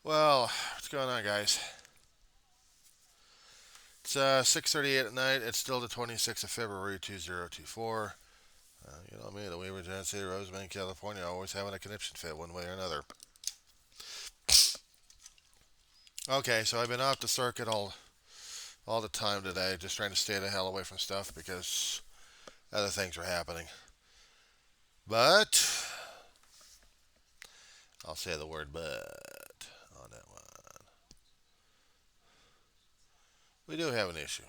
Well, what's going on, guys? It's 6:38 at night. It's still the 26th of February, 2024. You know me, the Weaver Giant City, Roseman, California, always having a conniption fit one way or another. Okay, so I've been off the circuit all the time today, just trying to stay the hell away from stuff because other things are happening. But I'll say the word "but" on that one. We do have an issue.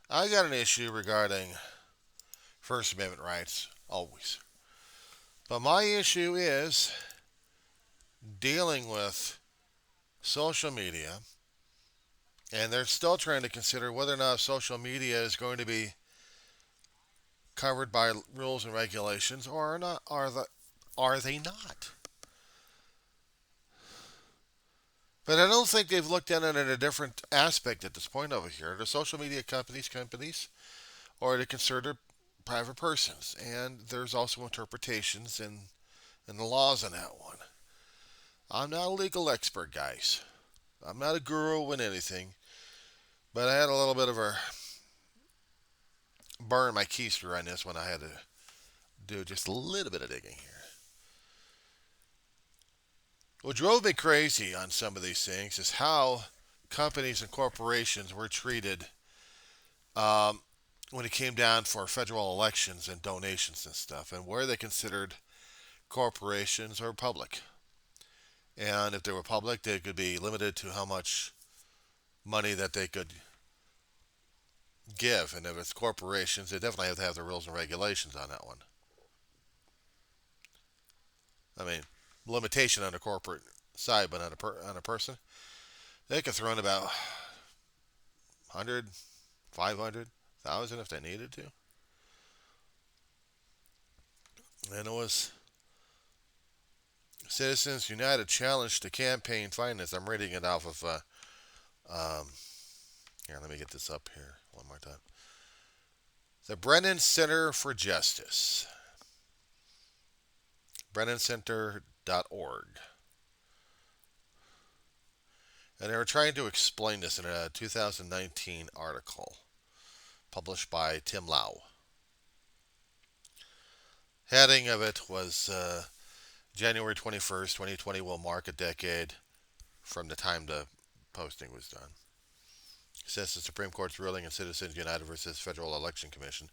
I got an issue regarding First Amendment rights, always. But my issue is dealing with social media, and they're still trying to consider whether or not social media is going to be covered by rules and regulations or not. Are they not? But I don't think they've looked at it in a different aspect at this point over here. The social media companies, or the considered private persons, and there's also interpretations in the laws on that one. I'm not a legal expert, guys. I'm not a guru in anything, but I had a little bit of a burn my keister on this when I had to do just a little bit of digging here. What drove me crazy on some of these things is how companies and corporations were treated um, when it came down for federal elections and donations and stuff, and where they considered corporations or public. And if they were public, they could be limited to how much money that they could give. And if it's corporations, they definitely have to have the rules and regulations on that one. I mean, limitation on the corporate side, but on a person, they could throw in about 100, 500,000 if they needed to. And it was Citizens United challenged to campaign finance. I'm reading it off of. Um, Here, let me get this up here one more time. The Brennan Center for Justice. BrennanCenter.org. And they were trying to explain this in a 2019 article published by Tim Lau. Heading of it was January 21st, 2020 will mark a decade from the time the posting was done. Since the Supreme Court's ruling in Citizens United versus Federal Election Commission,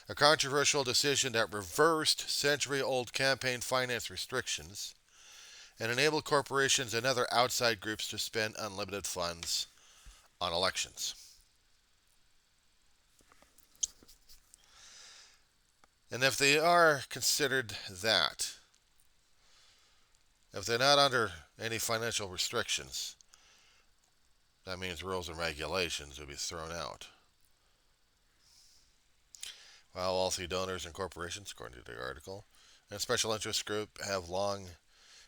a controversial decision that reversed century-old campaign finance restrictions and enabled corporations and other outside groups to spend unlimited funds on elections. And if they are considered that, if they're not under any financial restrictions, that means rules and regulations will be thrown out. While wealthy donors and corporations, according to the article, and special interest group have long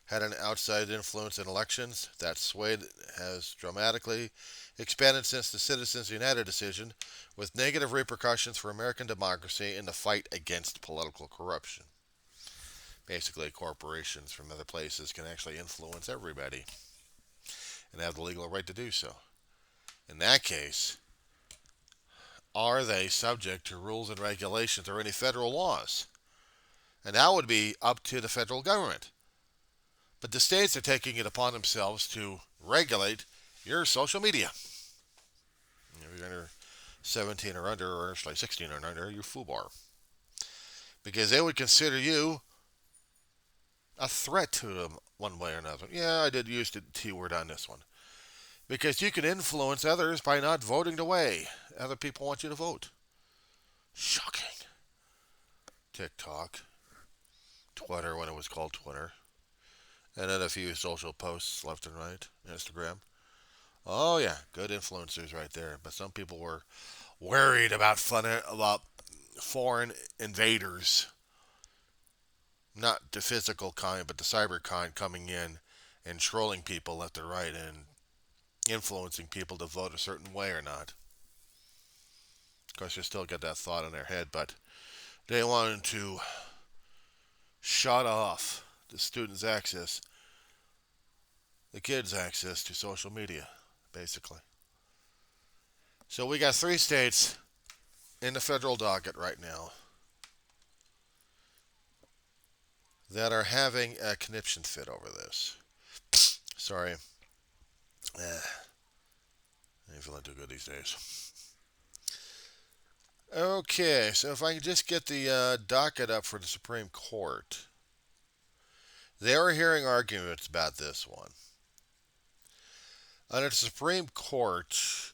had an outside influence in elections, that sway has dramatically expanded since the Citizens United decision, with negative repercussions for American democracy in the fight against political corruption. Basically, corporations from other places can actually influence everybody and have the legal right to do so. In that case, are they subject to rules and regulations or any federal laws? And that would be up to the federal government. But the states are taking it upon themselves to regulate your social media. If you're under 17 or under, or actually 16 or under, you're FUBAR. Because they would consider you a threat to them one way or another. Yeah, I did use the T word on this one. Because you can influence others by not voting the way other people want you to vote. Shocking. TikTok, Twitter when it was called Twitter, and then a few social posts left and right, Instagram. Oh yeah, good influencers right there. But some people were worried about foreign invaders, not the physical kind, but the cyber kind coming in and trolling people left and right and influencing people to vote a certain way or not. Of course, they still get that thought in their head, but they wanted to shut off the students' access the kids access to social media, basically. So we got 3 states in the federal docket right now that are having a conniption fit over this. Sorry. I ain't feeling too good these days. Okay, so if I can just get the docket up for the Supreme Court. They are hearing arguments about this one. Under Supreme Court.gov,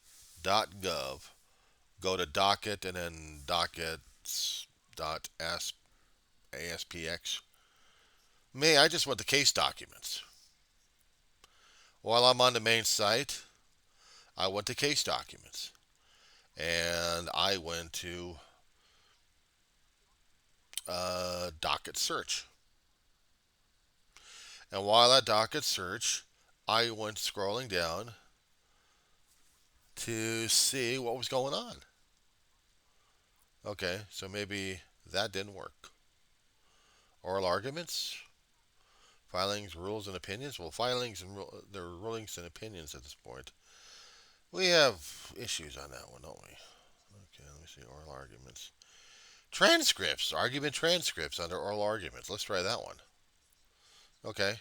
go to docket and then dockets.aspx. Me, I just went to case documents. While I'm on the main site, I went to case documents. And I went to docket search. And while at docket search, I went scrolling down to see what was going on. Okay, so maybe that didn't work. Oral arguments, filings, rules, and opinions. Well, filings and there are rulings and opinions at this point. We have issues on that one, don't we? Okay, let me see. Oral arguments. Transcripts. Argument transcripts under oral arguments. Let's try that one. Okay.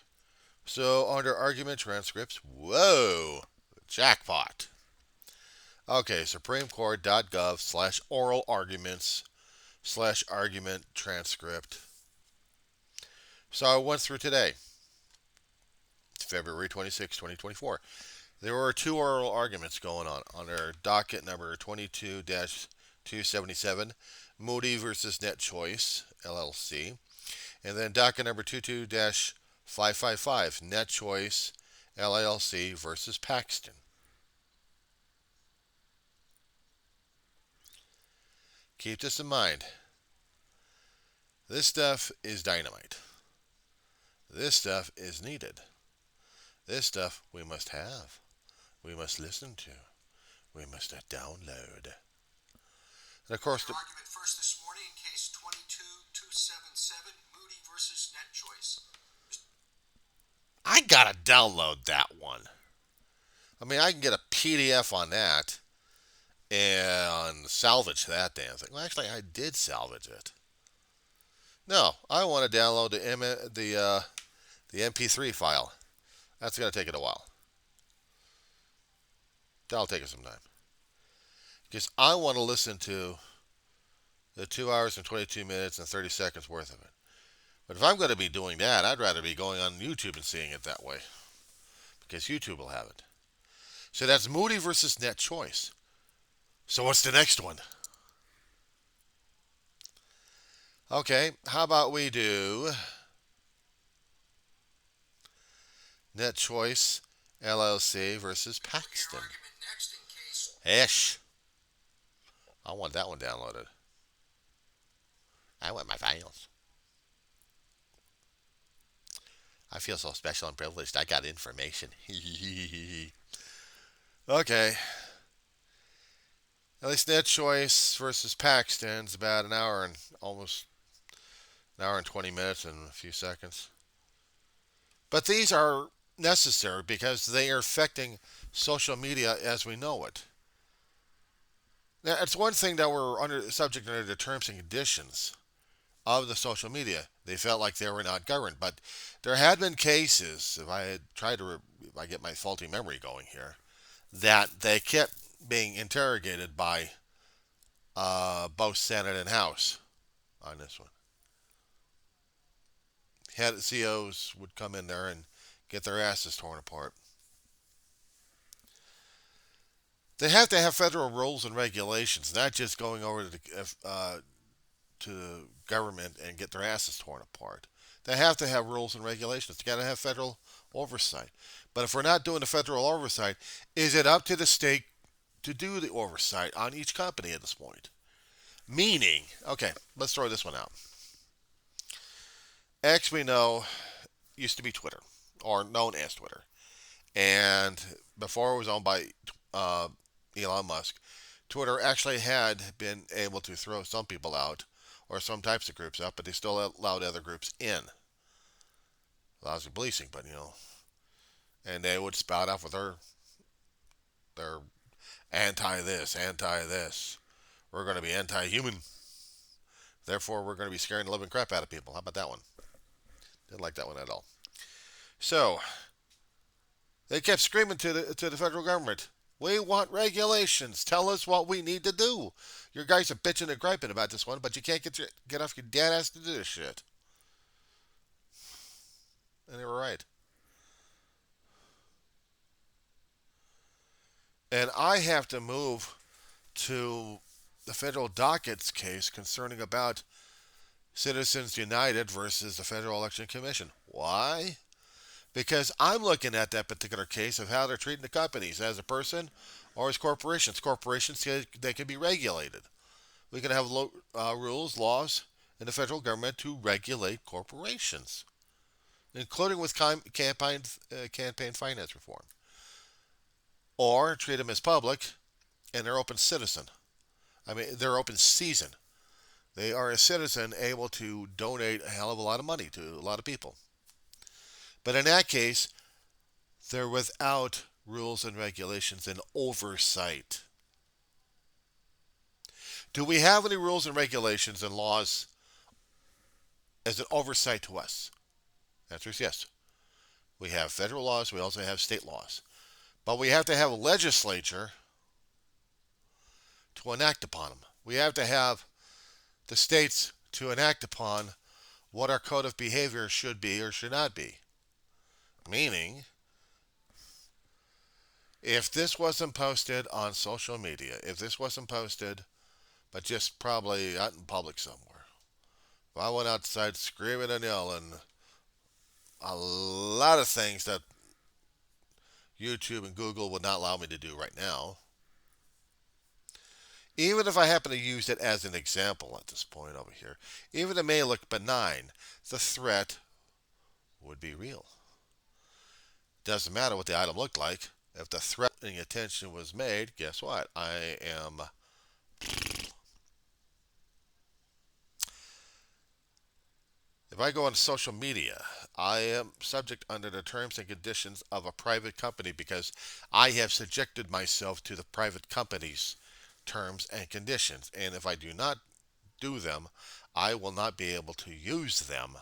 So under argument transcripts, whoa, jackpot. Okay, supremecourt.gov/oral arguments/argument transcript. So I went through today, February 26, 2024. There were 2 oral arguments going on under docket number 22-277, Moody versus Net Choice, LLC. And then docket number 22-555, Net Choice, LLC versus Paxton. Keep this in mind. This stuff is dynamite. This stuff is needed. This stuff we must have. We must listen to. We must download. And of course, argument first this morning in case 22-277, Moody versus Net Choice. I gotta download that one. I mean, I can get a PDF on that and salvage that damn thing. Well, actually, I did salvage it. No, I want to download the MP3 file. That's gonna take it a while. That'll take us some time. Because I want to listen to the 2 hours and 22 minutes and 30 seconds worth of it. But if I'm going to be doing that, I'd rather be going on YouTube and seeing it that way. Because YouTube will have it. So that's Moody versus Net Choice. So what's the next one? Okay, how about we do Net Choice LLC versus Paxton. Ish. I want that one downloaded. I want my files. I feel so special and privileged. I got information. Okay. At least Net Choice versus Paxton's about almost an hour and 20 minutes and a few seconds. But these are necessary because they are affecting social media as we know it. Now, it's one thing that we're subject under the terms and conditions of the social media. They felt like they were not governed, but there had been cases, if I get my faulty memory going here, that they kept being interrogated by both Senate and House on this one. Head CEOs would come in there and get their asses torn apart. They have to have federal rules and regulations, not just going over to the government and get their asses torn apart. They have to have rules and regulations. They got to have federal oversight. But if we're not doing the federal oversight, is it up to the state to do the oversight on each company at this point? Meaning, okay, let's throw this one out. X, we know, used to be Twitter, or known as Twitter. And before it was owned by Elon Musk, Twitter actually had been able to throw some people out, or some types of groups out, but they still allowed other groups in. Lousy policing, but and they would spout off with their anti this, anti this. We're going to be anti human. Therefore, we're going to be scaring the living crap out of people. How about that one? Didn't like that one at all. So they kept screaming to the federal government. We want regulations. Tell us what we need to do. Your guys are bitching and griping about this one, but you can't get off your dead ass to do this shit. And they were right. And I have to move to the federal dockets case concerning about Citizens United versus the Federal Election Commission. Why? Because I'm looking at that particular case of how they're treating the companies as a person or as corporations. Corporations, they can be regulated. We can have rules, laws in the federal government to regulate corporations, including with campaign finance reform, or treat them as public and they're open citizen. I mean, they're open season. They are a citizen able to donate a hell of a lot of money to a lot of people. But in that case, they're without rules and regulations and oversight. Do we have any rules and regulations and laws as an oversight to us? The answer is yes. We have federal laws, we also have state laws. But we have to have a legislature to enact upon them. We have to have the states to enact upon what our code of behavior should be or should not be. Meaning, if this wasn't posted on social media, if this wasn't posted, but just probably out in public somewhere, if I went outside screaming and yelling a lot of things that YouTube and Google would not allow me to do right now, even if I happen to use it as an example at this point over here, even if it may look benign, the threat would be real. Doesn't matter what the item looked like. If the threatening attention was made, guess what? I am. If I go on social media, I am subject under the terms and conditions of a private company because I have subjected myself to the private company's terms and conditions. And if I do not do them, I will not be able to use them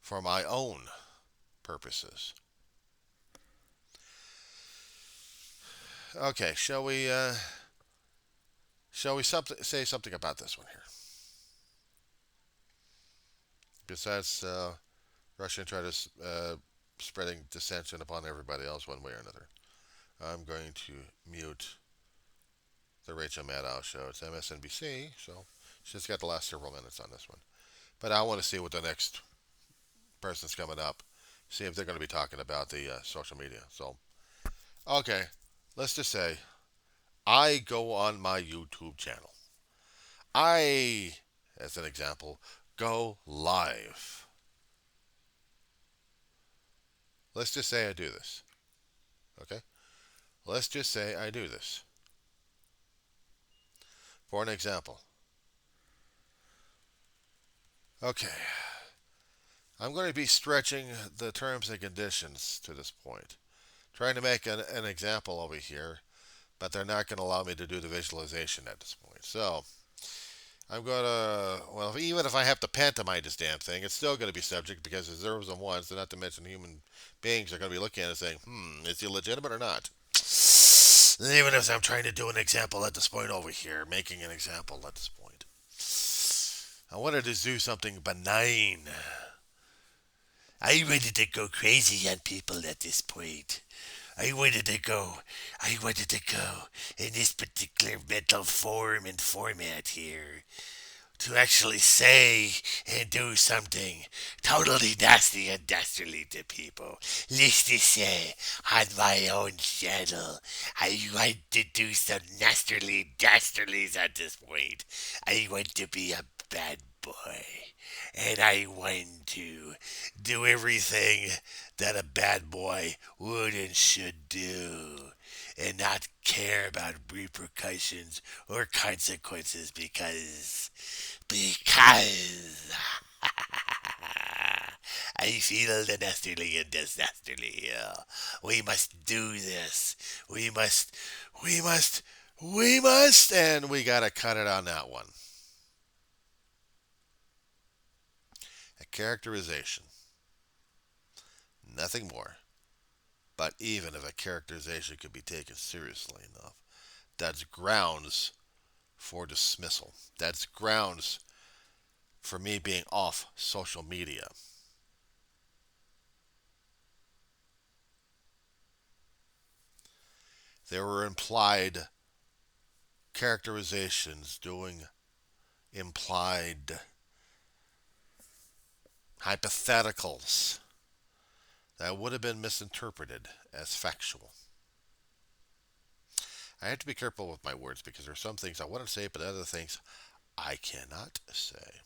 for my own purposes. Okay, shall we say something about this one here? Besides Russia trying to spreading dissension upon everybody else one way or another, I'm going to mute the Rachel Maddow show. It's MSNBC, so she's got the last several minutes on this one. But I want to see what the next person's coming up. See if they're going to be talking about the social media. So, okay, let's just say I go on my YouTube channel. I, as an example, go live. Let's just say I do this. Okay? Let's just say I do this. For an example. Okay. I'm going to be stretching the terms and conditions to this point. Trying to make an example over here, but they're not going to allow me to do the visualization at this point. So, I'm going to, well, even if I have to pantomime this damn thing, it's still going to be subject because there's zeros and ones, and not to mention human beings are going to be looking at it saying, is he legitimate or not? Even if I'm trying to do an example at this point over here, making an example at this point. I wanted to do something benign. I wanted to go crazy on people at this point. I wanted to go in this particular mental form and format here to actually say and do something totally nasty and dastardly to people. Let's just say on my own channel, I want to do some nastily dastardies at this point. I want to be a bad boy. And I want to do everything that a bad boy would and should do and not care about repercussions or consequences because I feel the nastily and disastly. We must do this. We must, we must, we must, and we gotta cut it on that one. A characterization, nothing more. But even if a characterization could be taken seriously enough, that's grounds for dismissal. That's grounds for me being off social media. There were implied characterizations doing implied hypotheticals that would have been misinterpreted as factual. I have to be careful with my words because there are some things I want to say, but other things I cannot say.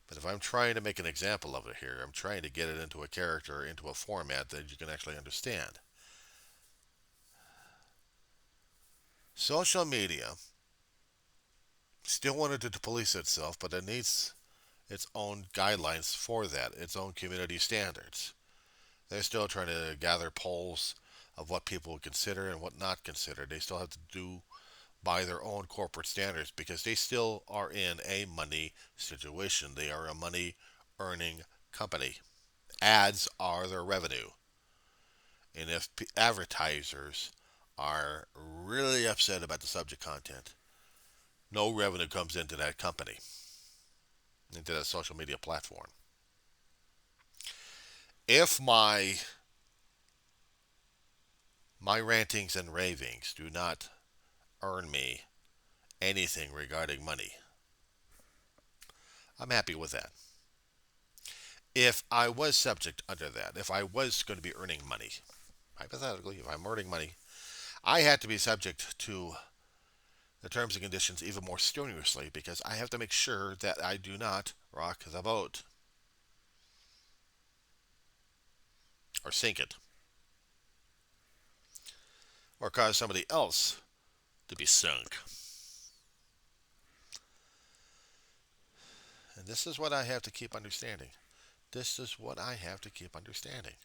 But if I'm trying to make an example of it here, I'm trying to get it into a character, into a format that you can actually understand. Social media still wanted to police itself, but it needs its own guidelines for that, its own community standards. They're still trying to gather polls of what people would consider and what not consider. They still have to do by their own corporate standards because they still are in a money situation. They are a money earning company. Ads are their revenue. And if advertisers are really upset about the subject content, no revenue comes into that company, into that social media platform. If my rantings and ravings do not earn me anything regarding money, I'm happy with that. If I was subject under that, if I was going to be earning money, hypothetically, if I'm earning money, I had to be subject to the terms and conditions even more strenuously because I have to make sure that I do not rock the boat or sink it or cause somebody else to be sunk. And this is what I have to keep understanding. This is what I have to keep understanding.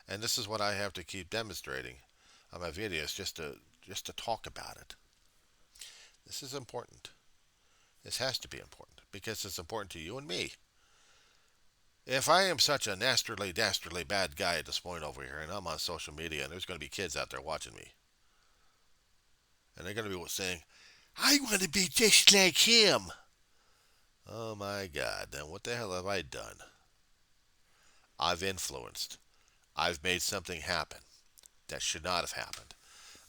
And this is what I have to keep demonstrating on my videos just to talk about it. This is important. This has to be important because it's important to you and me. If I am such a nastardly, dastardly bad guy at this point over here, and I'm on social media, and there's going to be kids out there watching me, and they're going to be saying, I want to be just like him. Oh my God, then what the hell have I done? I've influenced. I've made something happen that should not have happened.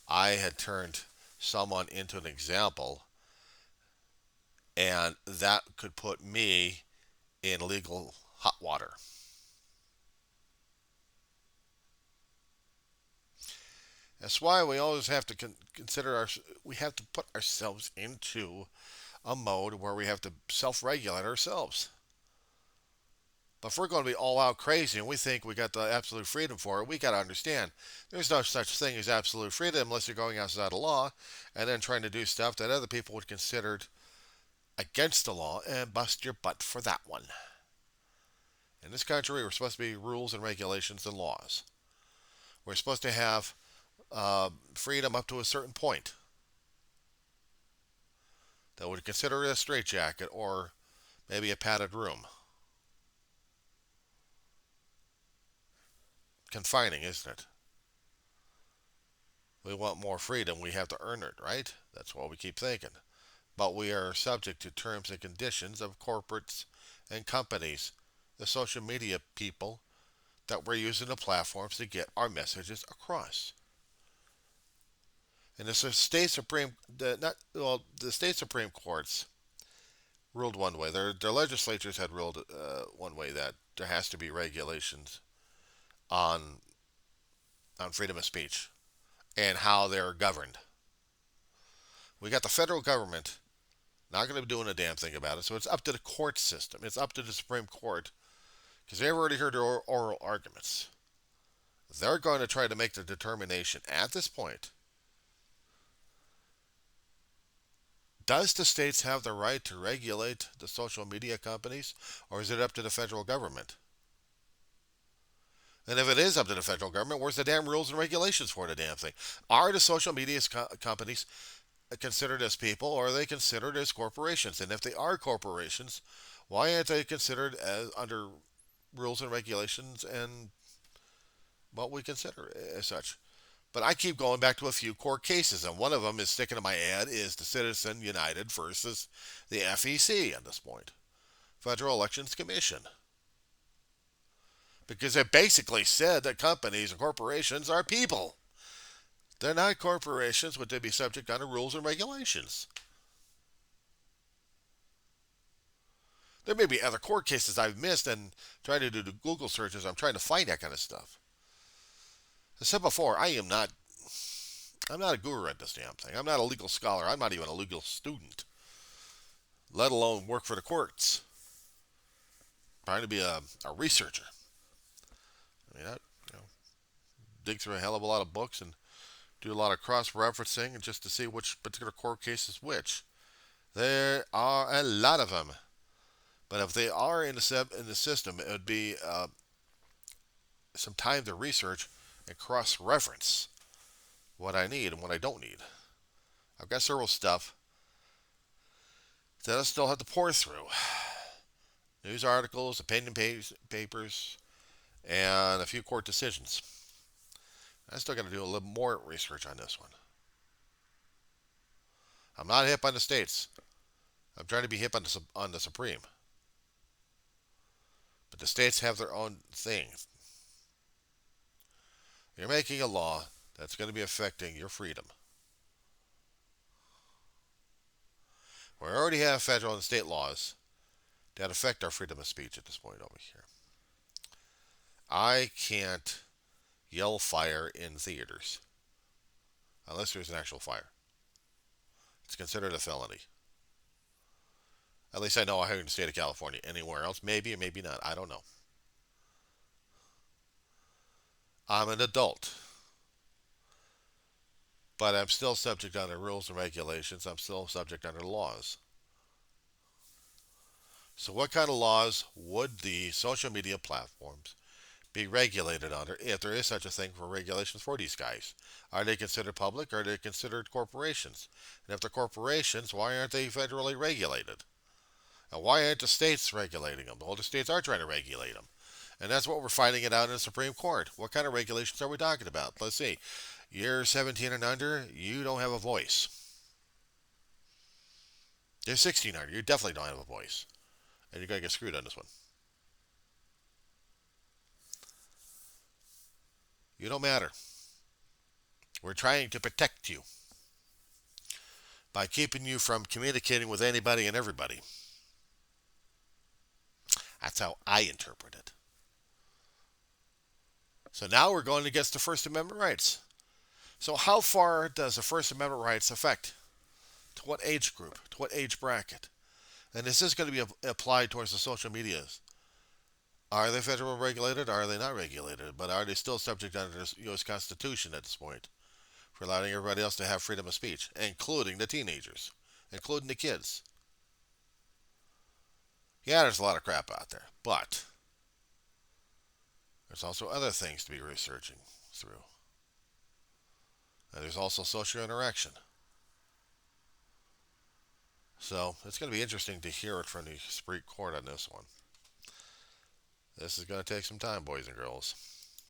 I had turned someone into an example, and that could put me in legal hot water. That's why we always have to consider we have to put ourselves into a mode where we have to self-regulate ourselves. But if we're going to be all out crazy and we think we got the absolute freedom for it, we got to understand there's no such thing as absolute freedom unless you're going outside the law and then trying to do stuff that other people would consider against the law and bust your butt for that one. In this country, we're supposed to be rules and regulations and laws. We're supposed to have freedom up to a certain point that would consider it a straitjacket or maybe a padded room. Confining, isn't it? We want more freedom. We have to earn it, right? That's what we keep thinking. But we are subject to terms and conditions of corporates and companies, the social media people that we're using the platforms to get our messages across. And the state supreme, the state supreme courts ruled one way. Their legislatures had ruled one way that there has to be regulations on freedom of speech and how they're governed. We got the federal government not going to be doing a damn thing about it, so it's up to the court system. It's up to the Supreme Court because they've already heard their oral arguments. They're going to try to make the determination at this point. Does the states have the right to regulate the social media companies, or is it up to the federal government? And if it is up to the federal government, where's the damn rules and regulations for the damn thing? Are the social media companies considered as people, or are they considered as corporations? And if they are corporations, why aren't they considered as under rules and regulations and what we consider as such? But I keep going back to a few court cases, and one of them is sticking to my head is the Citizen United versus the FEC at this point, Federal Elections Commission, because it basically said that companies and corporations are people. They're not corporations, would they be subject under rules and regulations? There may be other court cases I've missed, and trying to do the Google searches, I'm trying to find that kind of stuff. As I said before, I'm not a guru at this damn thing. I'm not a legal scholar. I'm not even a legal student, let alone work for the courts. Trying to be a researcher. I mean, dig through a hell of a lot of books and do a lot of cross-referencing just to see which particular court case is which. There are a lot of them, but if they are in the system, it would be some time to research and cross-reference what I need and what I don't need. I've got several stuff that I still have to pour through. News articles, opinion papers, and a few court decisions. I still got to do a little more research on this one. I'm not hip on the states. I'm trying to be hip on the Supreme. But the states have their own things. You're making a law that's going to be affecting your freedom. We already have federal and state laws that affect our freedom of speech at this point over here. I can't yell fire in theaters unless there's an actual fire. It's considered a felony. At least I know here in the state of California. Anywhere else, maybe or maybe not. I don't know. I'm an adult, but I'm still subject under rules and regulations. I'm still subject under laws. So, what kind of laws would the social media platforms be regulated under if there is such a thing for regulations for these guys? Are they considered public or are they considered corporations? And if they're corporations, why aren't they federally regulated? And why aren't the states regulating them? Well, the states are trying to regulate them. And that's what we're finding it out in the Supreme Court. What kind of regulations are we talking about? Let's see. You're 17 and under, you don't have a voice. You're 16 and under, you definitely don't have a voice. And you're going to get screwed on this one. You don't matter. We're trying to protect you by keeping you from communicating with anybody and everybody. That's how I interpret it. So now we're going against the First Amendment rights. So how far does the First Amendment rights affect? To what age group? To what age bracket? And is this going to be applied towards the social medias? Are they federally regulated? Or are they not regulated? But are they still subject under the U.S. Constitution at this point for allowing everybody else to have freedom of speech, including the teenagers, including the kids? Yeah, there's a lot of crap out there, but there's also other things to be researching through. And there's also social interaction. So it's going to be interesting to hear it from the Supreme Court on this one. This is going to take some time, boys and girls.